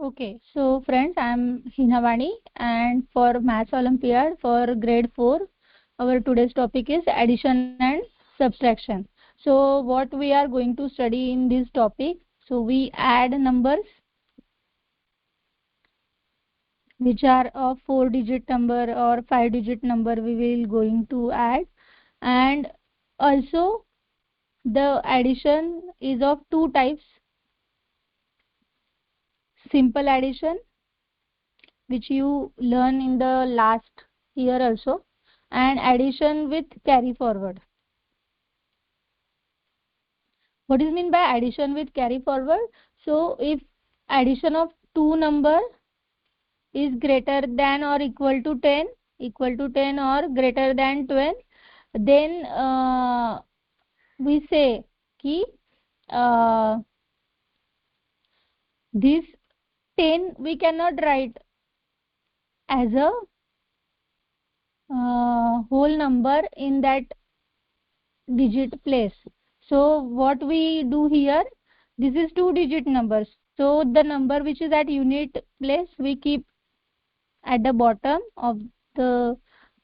Okay, so friends, I'm Heena and for Maths Olympiad for grade 4, our today's topic is addition and subtraction. So what we are going to study in this topic, so we add numbers which are of 4-digit number or 5-digit number we will going to add, and also the addition is of two types: simple addition, which you learn in the last year also, and addition with carry forward. What is mean by addition with carry forward? So if addition of two number is greater than or equal to 10 or greater than 12, then we say ki this 10 we cannot write as a whole number in that digit place. So what we do here, this is 2-digit numbers, so the number which is at unit place we keep at the bottom of the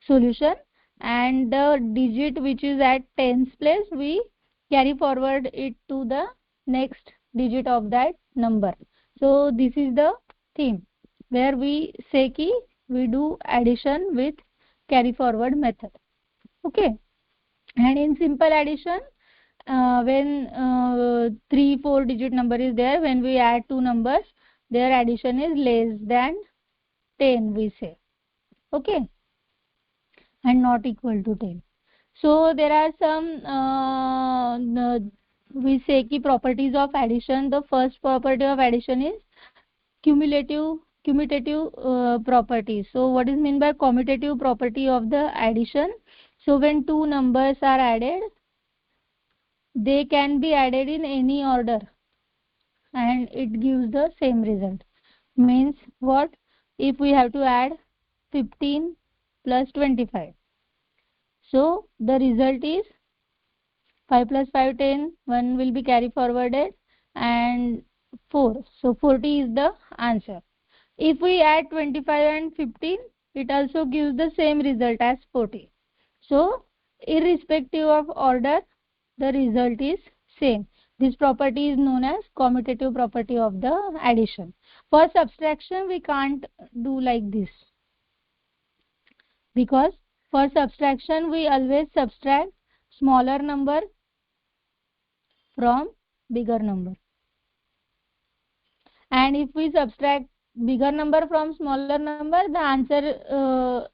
solution, and the digit which is at tens place we carry forward it to the next digit of that number. So this is the theme where we say ki we do addition with carry forward method. Okay. And in simple addition, when 3-4 digit number is there, when we add two numbers, their addition is less than 10, we say. Okay, and not equal to 10. So there are some we say ki properties of addition. The first property of addition is commutative property. So what is mean by commutative property of the addition? So when two numbers are added, they can be added in any order and it gives the same result. Means what? If we have to add 15 plus 25, so the result is 5 plus 5 10, 1 will be carry forwarded, and 4, so 40 is the answer. If we add 25 and 15, it also gives the same result as 40. So irrespective of order, the result is same. This property is known as commutative property of the addition. For subtraction we can't do like this, because for subtraction we always subtract smaller number from bigger number, and if we subtract bigger number from smaller number, the answer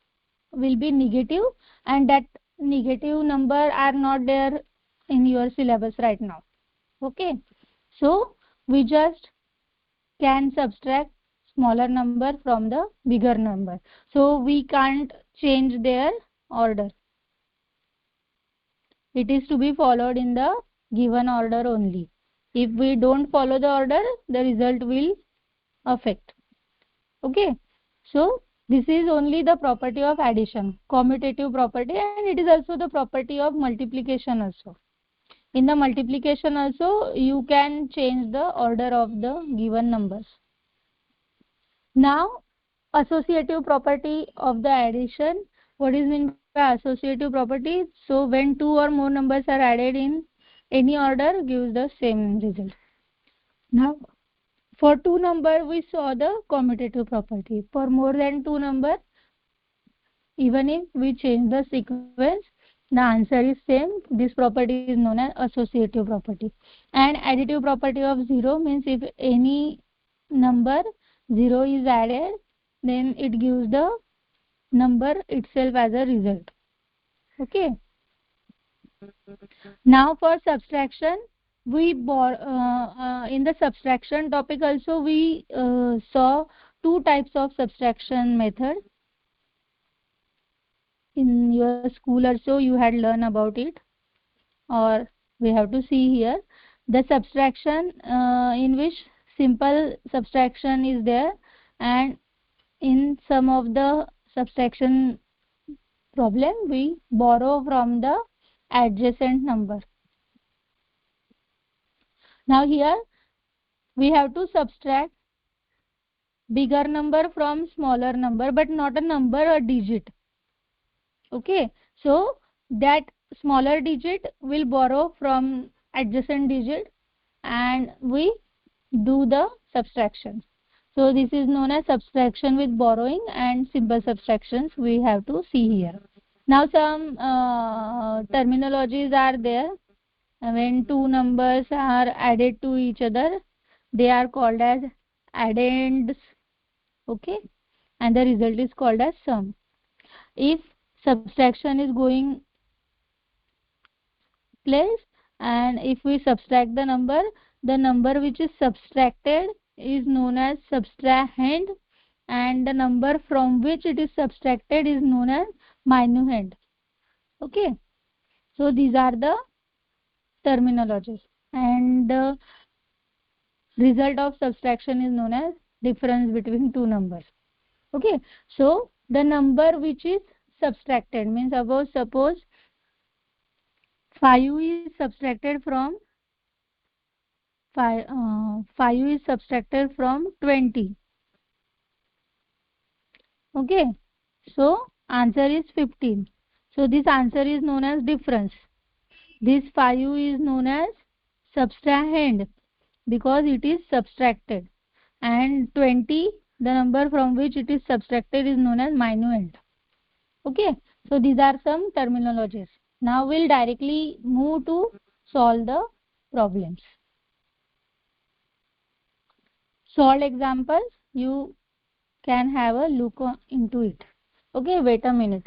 will be negative, and that negative number are not there in your syllabus right now. Okay, so we just can subtract smaller number from the bigger number, so we can't change their order. It is to be followed in the given order only. If we don't follow the order, the result will affect. Okay, so this is only the property of addition, commutative property, and it is also the property of multiplication also. In the multiplication also you can change the order of the given numbers. Now associative property of the addition. What is meant by associative property? So when two or more numbers are added in any order, gives the same result. Now for two number we saw the commutative property. For more than two number, even if we change the sequence, the answer is same. This property is known as associative property. And additive property of 0 means if any number 0 is added, then it gives the number itself as a result. Okay. Now for subtraction, we in the subtraction topic also we saw two types of subtraction method. In your school also you had learned about it, or we have to see here the subtraction in which simple subtraction is there, and in some of the subtraction problem we borrow from the adjacent number. Now here we have to subtract bigger number from smaller number, but not a number, a digit. Okay, so that smaller digit will borrow from adjacent digit and we do the subtraction. So this is known as subtraction with borrowing and simple subtractions we have to see here. Now some terminologies are there. When two numbers are added to each other, they are called as addends. Okay, and the result is called as sum. If subtraction is going place and if we subtract the number which is subtracted is known as subtrahend, and the number from which it is subtracted is known as minuend. Okay, so these are the terminologies, and the result of subtraction is known as difference between two numbers. Okay, so the number which is subtracted means suppose 5 is subtracted from 5 is subtracted from 20. Okay, so answer is 15. So this answer is known as difference. This 5 is known as subtrahend because it is subtracted, and 20, the number from which it is subtracted, is known as minuend. Okay, so these are some terminologies. Now we'll directly move to solve the problems. Solved examples, you can have a look into it. Okay, wait a minute.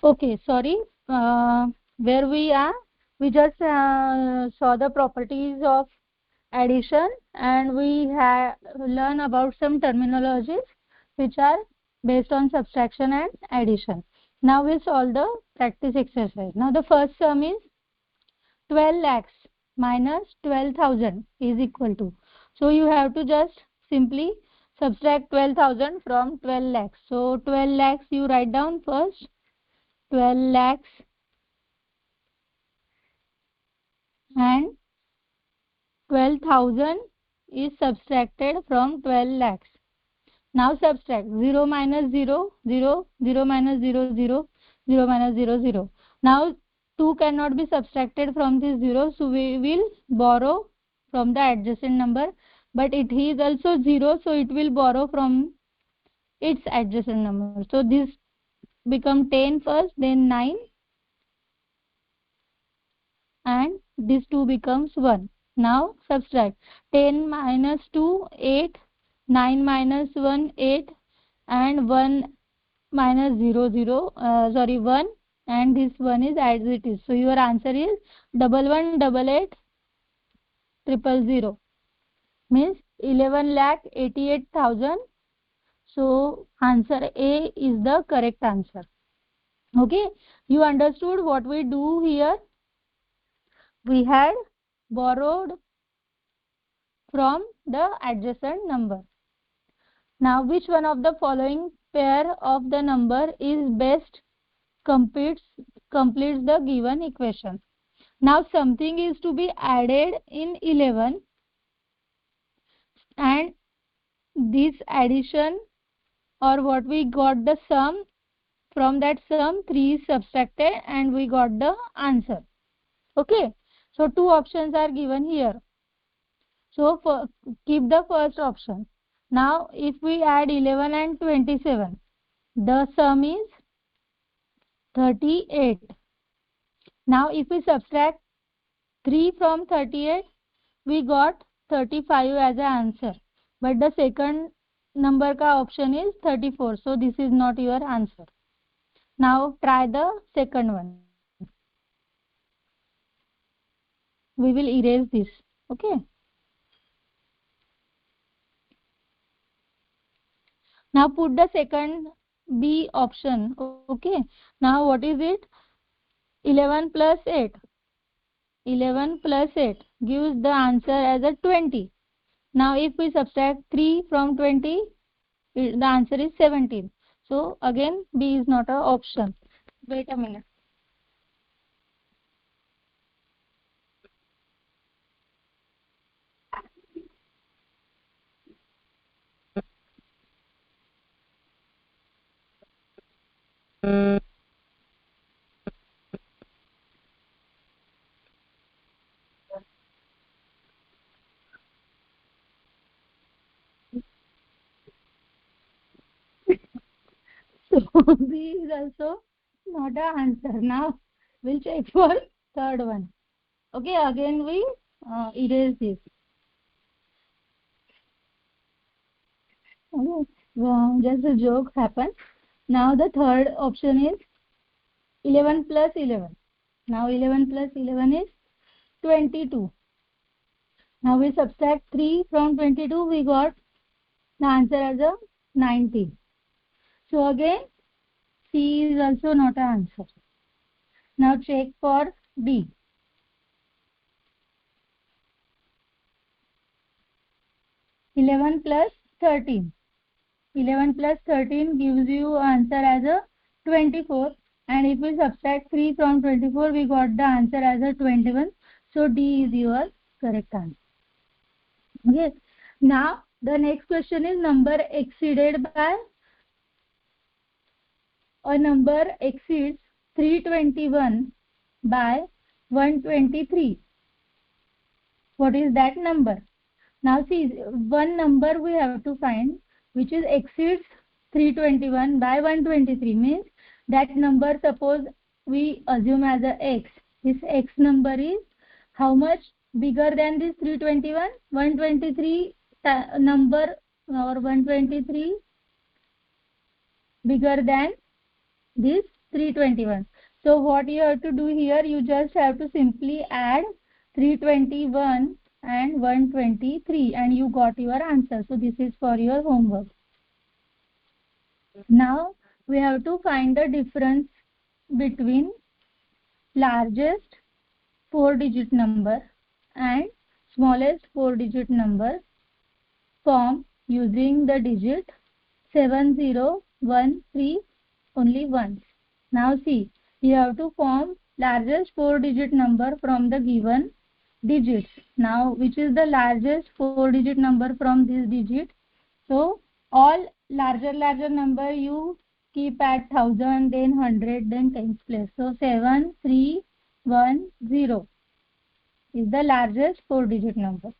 Okay, sorry. Where we are, we just saw the properties of addition, and we have learn about some terminologies which are based on subtraction and addition. Now we solve the practice exercise. Now the first sum is 12 lakhs minus 12,000 is equal to. So you have to just simply subtract 12,000 from 12 lakhs. So 12 lakhs you write down first. 12 lakhs and 12,000 is subtracted from 12 lakhs. Now subtract 0 minus 0, 0, 0 minus 0, 0, 0 minus 0, 0. Now 2 cannot be subtracted from this 0, so we will borrow from the adjacent number, but it is also 0, so it will borrow from its adjacent number. So this become 10 first, then 9, and this 2 becomes 1. Now subtract 10 minus 2, 8, 9 minus 1, 8, and 1 minus 0, 0, 1, and this 1 is as it is. So your answer is 11,188,000, means 11,88,000. So answer A is the correct answer. Okay, you understood what we do here? We had borrowed from the adjacent number. Now which one of the following pair of the number is best completes the given equation. Now something is to be added in 11, and this addition, or what we got the sum, from that sum 3 is subtracted and we got the answer. Okay, so two options are given here. So keep the first option. Now if we add 11 and 27, the sum is 38. Now if we subtract 3 from 38, we got 35 as an answer. But the second number ka option is 34. So this is not your answer. Now try the second one. We will erase this. Okay. Now put the second B option. Okay. Now what is it? 11 plus 8. 11 plus 8 gives the answer as a 20. Now if we subtract 3 from 20, the answer is 17. So again B is not an option. Wait a minute. So B is also not an answer. Now we'll check for third one. Okay, again we erase this. Okay, just a joke happened. Now the third option is 11 plus 11. Now 11 plus 11 is 22. Now we subtract 3 from 22, we got the answer as a 19. So again C is also not an answer. Now check for D. 11 plus 13. 11 plus 13 gives you answer as a 24, and if we subtract 3 from 24, we got the answer as a 21. So D is your correct answer. Okay. Now the next question is number exceeded by, a number exceeds 321 by 123. What is that number? Now see, one number we have to find which is exceeds 321 by 123, means that number, suppose we assume as a x. This x number is how much bigger than this 321? 123 number, or 123 bigger than this 321. So what you have to do here, you just have to simply add 321 and 123 and you got your answer. So this is for your homework. Now we have to find the difference between largest 4-digit number and smallest 4-digit number formed using the digit 7013 only once. Now see, you have to form largest 4-digit number from the given digits. Now which is the largest 4-digit number from this digit? So all larger number you keep at 1000, then 100, then tens place. So 7310 is the largest 4-digit number.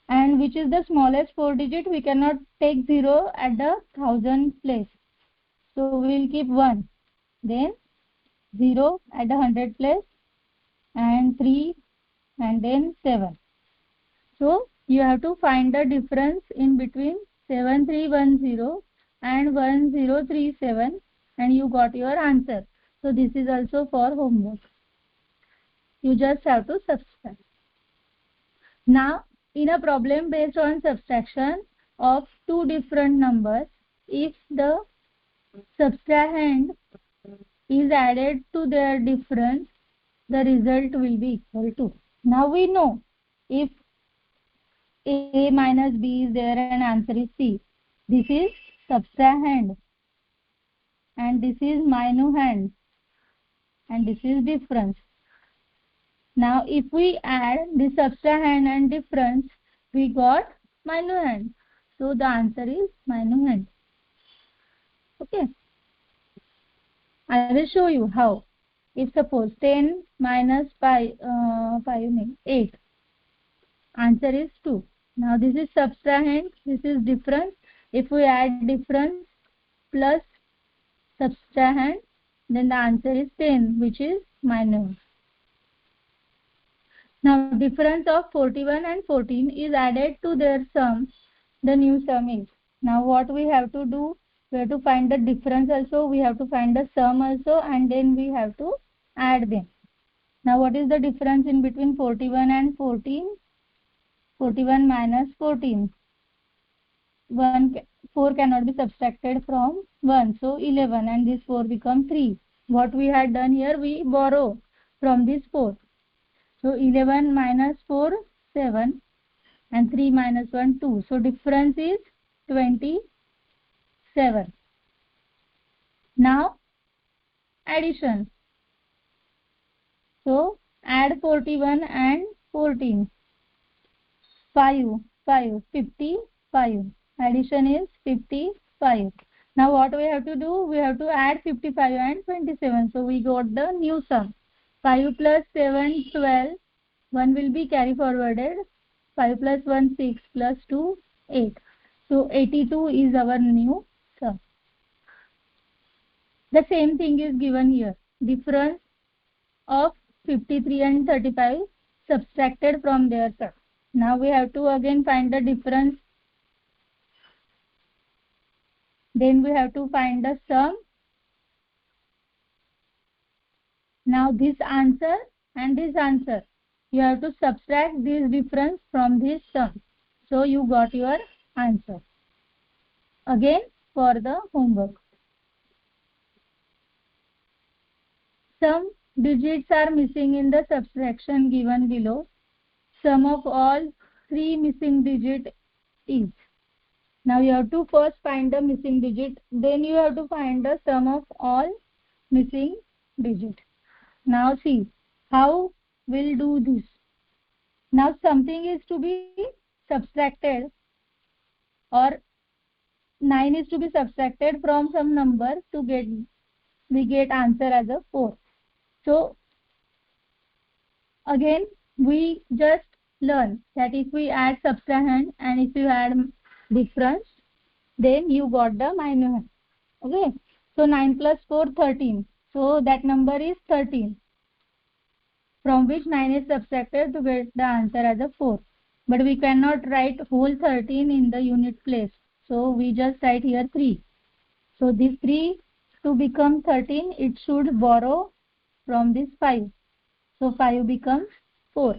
And which is the smallest 4-digit? We cannot take 0 at the 1000 place. So we will keep 1. Then 0 at the 100 place, and 3, and then 7. So you have to find the difference in between 7310 and 1037 and you got your answer. So this is also for homework. You just have to subtract. Now in a problem based on subtraction of two different numbers, if the subtrahend is added to their difference, the result will be equal to. Now we know if A minus B is there and answer is C. This is subtrahend. and this is minuend, and this is difference. Now if we add the subtrahend and difference, we got minuend. So the answer is minuend. Okay. I will show you how. If suppose 10 minus 5 means 8. Answer is 2. Now this is subtrahend, this is difference. If we add difference plus subtrahend, then the answer is 10, which is minus. Now difference of 41 and 14 is added to their sum. The new sum is. Now what we have to do? We have to find the difference also, we have to find the sum also, and then we have to add them. Now what is the difference in between 41 and 14? 41 minus 14. 4 cannot be subtracted from 1, so 11, and this 4 become 3. What we had done here, we borrow from this 4. So 11 minus 4, 7, and 3 minus 1, 2. So difference is 27. Now addition. So add 41 and 14. 5, 55. Addition is 55. Now what we have to do? We have to add 55 and 27. So we got the new sum. 5 plus 7, 12. 1 will be carry forwarded. 5 plus 1, 6 plus 2, 8. So 82 is our new sum. The same thing is given here. Difference of 53 and 35 subtracted from their sum. Now we have to again find the difference. Then we have to find the sum. Now this answer and this answer, you have to subtract this difference from this sum. So you got your answer. Again for the homework. Some digits are missing in the subtraction given below. Sum of all 3 missing digits is. Now you have to first find the missing digit, then you have to find the sum of all missing digits. Now see how we'll do this. Now something is to be subtracted, or 9 is to be subtracted from some number to we get answer as a 4. So again we just learn that if we add subtrahend and if you add difference, then you got the minuend. Okay. So 9 plus 4, 13. So that number is 13, from which 9 is subtracted to get the answer as a 4. But we cannot write whole 13 in the unit place. So we just write here 3. So this 3 to become 13, it should borrow from this 5. So 5 becomes 4.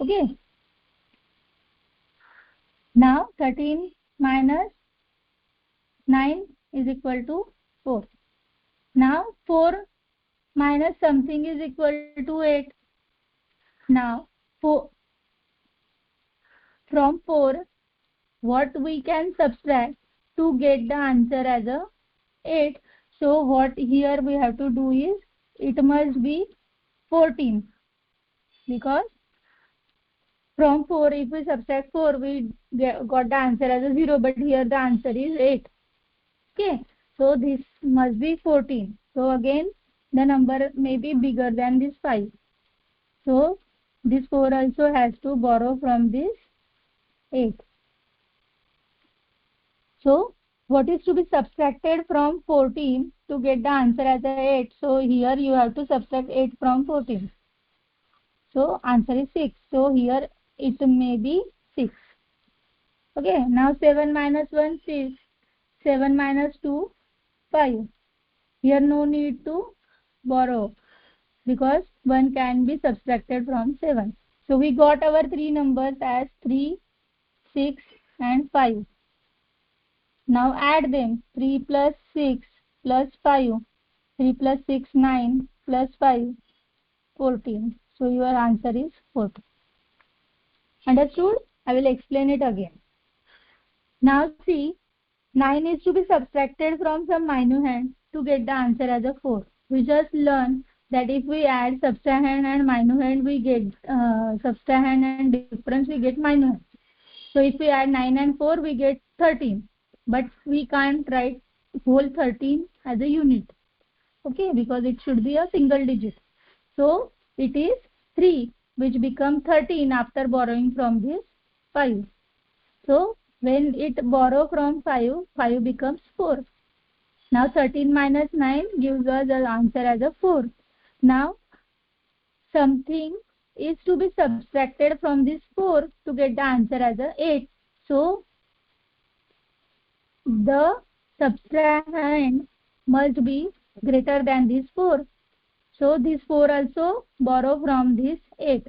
Okay. Now 13 minus 9 is equal to 4. Now 4 minus something is equal to 8. Now from 4, what we can subtract to get the answer as a 8. So what here we have to do is, it must be 14, because from 4 if we subtract 4 we got the answer as a 0, but here the answer is 8. Okay, so this must be 14. So again the number may be bigger than this 5. So this 4 also has to borrow from this 8. So what is to be subtracted from 14 to get the answer as a 8? So here you have to subtract 8 from 14. So answer is 6. So here it may be 6. Okay, now 7 minus 1, 6. 7 minus 2, 5. Here no need to borrow, because 1 can be subtracted from 7. So we got our 3 numbers as 3, 6 and 5. Now add them. 3 plus 6 plus 5. 3 plus 6, 9 plus 5, 14. So your answer is 14. Understood? I will explain it again. Now see, 9 is to be subtracted from some minuend. to get the answer as a 4. We just learn that if we add subtrahend and minuend, we get subtrahend and difference, we get minuend. So if we add 9 and 4, we get 13. But we can't write whole 13 as a unit. Okay, because it should be a single digit. So it is 3, which becomes 13 after borrowing from this 5. So when it borrow from 5, 5 becomes 4. Now 13 minus 9 gives us the answer as a 4. Now something is to be subtracted from this 4 to get the answer as a 8. So the subtrahend must be greater than this 4. So this 4 also borrow from this 8.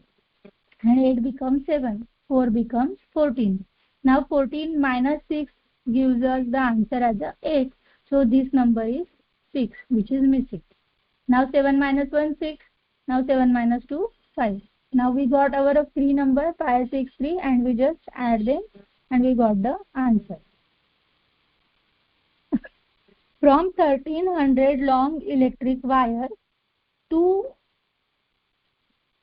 And 8 becomes 7. 4 becomes 14. Now 14 minus 6 gives us the answer as a 8. So this number is 6, which is missing. Now 7 minus 1, 6. Now 7 minus 2, 5. Now we got our 3 number, 5, 6, 3, and we just add them and we got the answer. From 1300 long electric wire, 2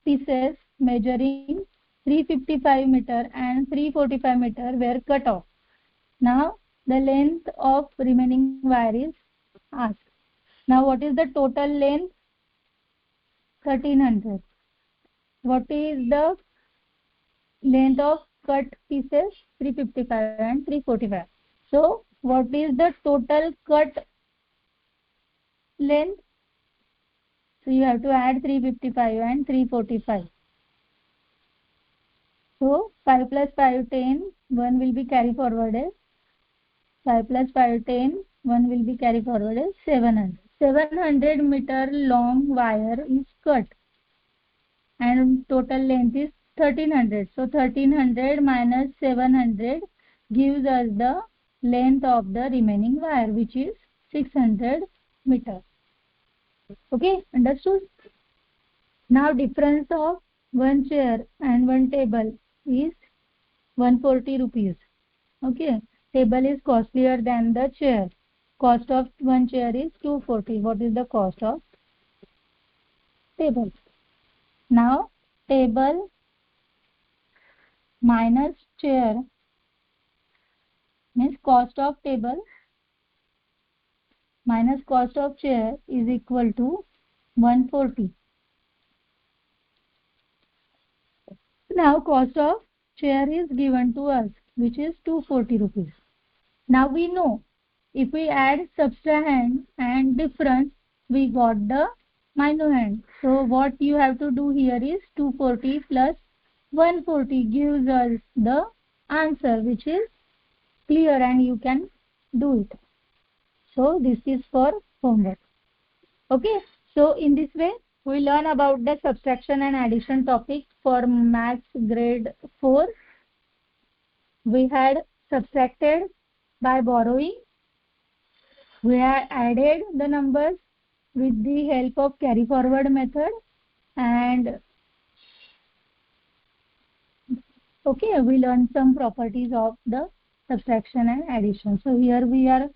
pieces measuring 355 meter and 345 meter were cut off. Now the length of remaining wire is asked. Now what is the total length? 1300. What is the length of cut pieces? 355 and 345. So what is the total cut length? So you have to add 355 and 345. So 5 plus 5, 10, 1 will be carry forwarded. 5 plus 5, 10, 1 will be carry forwarded, 700. 700 meter long wire is cut and total length is 1300. So 1300 minus 700 gives us the length of the remaining wire, which is 600 meters. Okay, understood? Now difference of one chair and one table is 140 rupees. Okay, table is costlier than the chair. Cost of one chair is 240. What is the cost of table? Now table minus chair means cost of table minus cost of chair is equal to 140. Now cost of chair is given to us, which is 240 rupees. Now we know if we add subtrahend and difference, we got the minuend. So what you have to do here is 240 plus 140 gives us the answer, which is clear and you can do it. So this is for homework. Okay, so in this way we learn about the subtraction and addition topic for maths grade 4. We had subtracted by borrowing. We had added the numbers with the help of carry forward method, and okay, we learned some properties of the subtraction and addition. So here we are